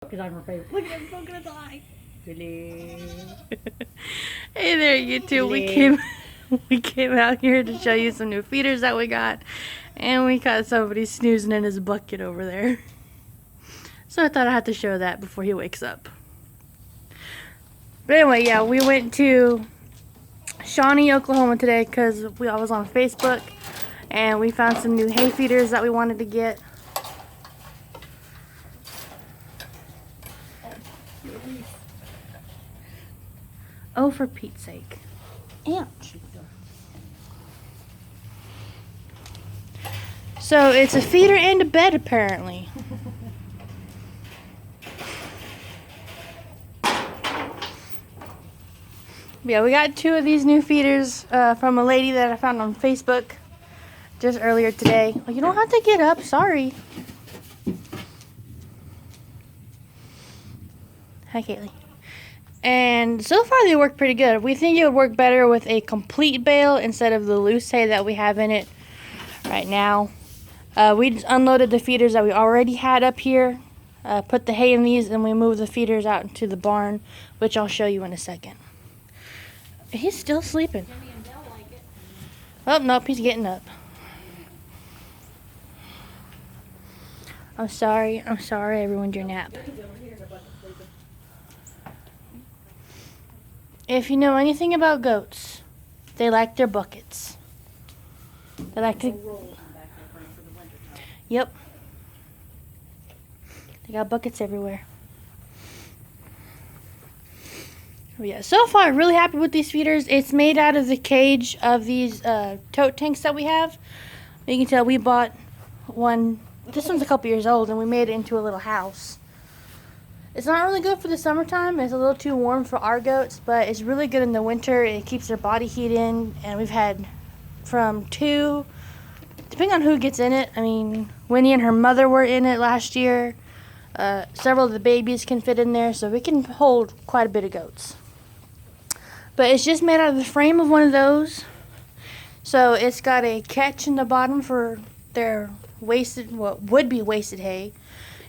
Because I'm her favorite. Look at him poking his eye. Hey there, YouTube. We came out here to show you some new feeders that we got, and we caught somebody snoozing in his bucket over there. So I thought I had to show that before he wakes up. But anyway, yeah, we went to Shawnee, Oklahoma today because I was on Facebook, and we found some new hay feeders that we wanted to get. Oh, for Pete's sake. Ouch. So it's a feeder and a bed, apparently. Yeah, we got two of these new feeders from a lady that I found on Facebook just earlier today. Well, you don't have to get up, sorry. Hi, Kaylee. And so far they work pretty good. We think it would work better with a complete bale instead of the loose hay that we have in it right now. We just unloaded the feeders that we already had up here, put the hay in these, and we moved the feeders out into the barn, which I'll show you in a second. He's still sleeping. Oh, nope, he's getting up. I'm sorry, I ruined your nap. If you know anything about goats, they like their buckets. They like to... Yep. They got buckets everywhere. Yeah, so far, really happy with these feeders. It's made out of the cage of these tote tanks that we have. You can tell we bought one. This one's a couple years old, and we made it into a little house. It's not really good for the summertime. It's a little too warm for our goats, but it's really good in the winter. It keeps their body heat in, and we've had from 2, depending on who gets in it. I mean, Winnie and her mother were in it last year. Several of the babies can fit in there, so we can hold quite a bit of goats. But it's just made out of the frame of one of those. So it's got a catch in the bottom for their wasted, what would be wasted hay.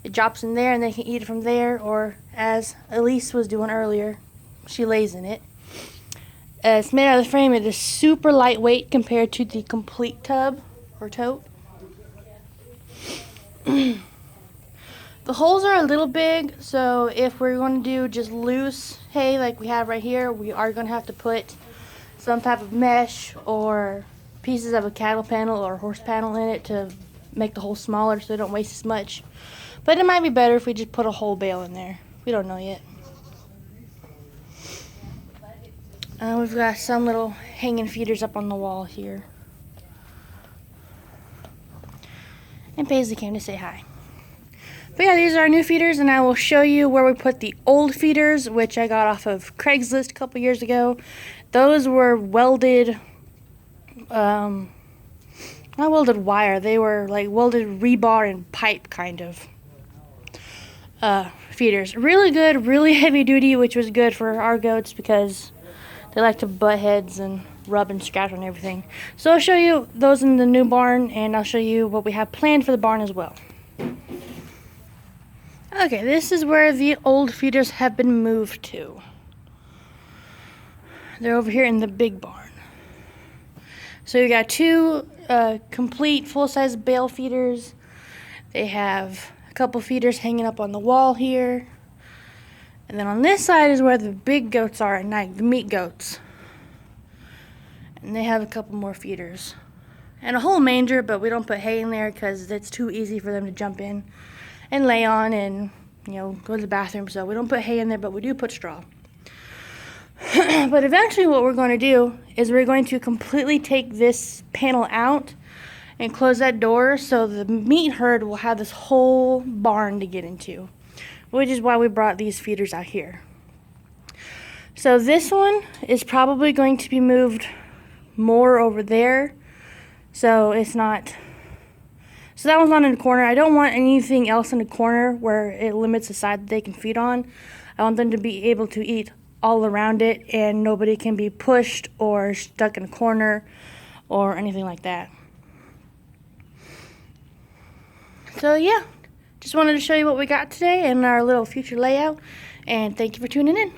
It drops in there and they can eat it from there, or as Elise was doing earlier, she lays in it. It's made out of the frame. It is super lightweight compared to the complete tub or tote. The holes are a little big, so if we're going to do just loose hay like we have right here, we are going to have to put some type of mesh or pieces of a cattle panel or horse panel in it to make the hole smaller so they don't waste as much. But it might be better if we just put a whole bale in there. We don't know yet. We've got some little hanging feeders up on the wall here. And Paisley came to say hi. But yeah, these are our new feeders, and I will show you where we put the old feeders, which I got off of Craigslist a couple years ago. Those were welded, not welded wire, they were like welded rebar and pipe kind of feeders. Really good, really heavy duty, which was good for our goats because they like to butt heads and rub and scratch on everything. So I'll show you those in the new barn, and I'll show you what we have planned for the barn as well. Okay, this is where the old feeders have been moved to. They're over here in the big barn. So we got two complete full-size bale feeders. They have a couple feeders hanging up on the wall here. And then on this side is where the big goats are at night, the meat goats. And they have a couple more feeders. And a whole manger, but we don't put hay in there because it's too easy for them to jump in and lay on and, you know, go to the bathroom. So we don't put hay in there, but we do put straw. But eventually what we're going to do is we're going to completely take this panel out and close that door so the meat herd will have this whole barn to get into, which is why we brought these feeders out here. So this one is probably going to be moved more over there, so it's not... So that one's not in the corner. I don't want anything else in the corner where it limits the side that they can feed on. I want them to be able to eat all around it, and nobody can be pushed or stuck in a corner or anything like that. So yeah, just wanted to show you what we got today and our little future layout. And thank you for tuning in.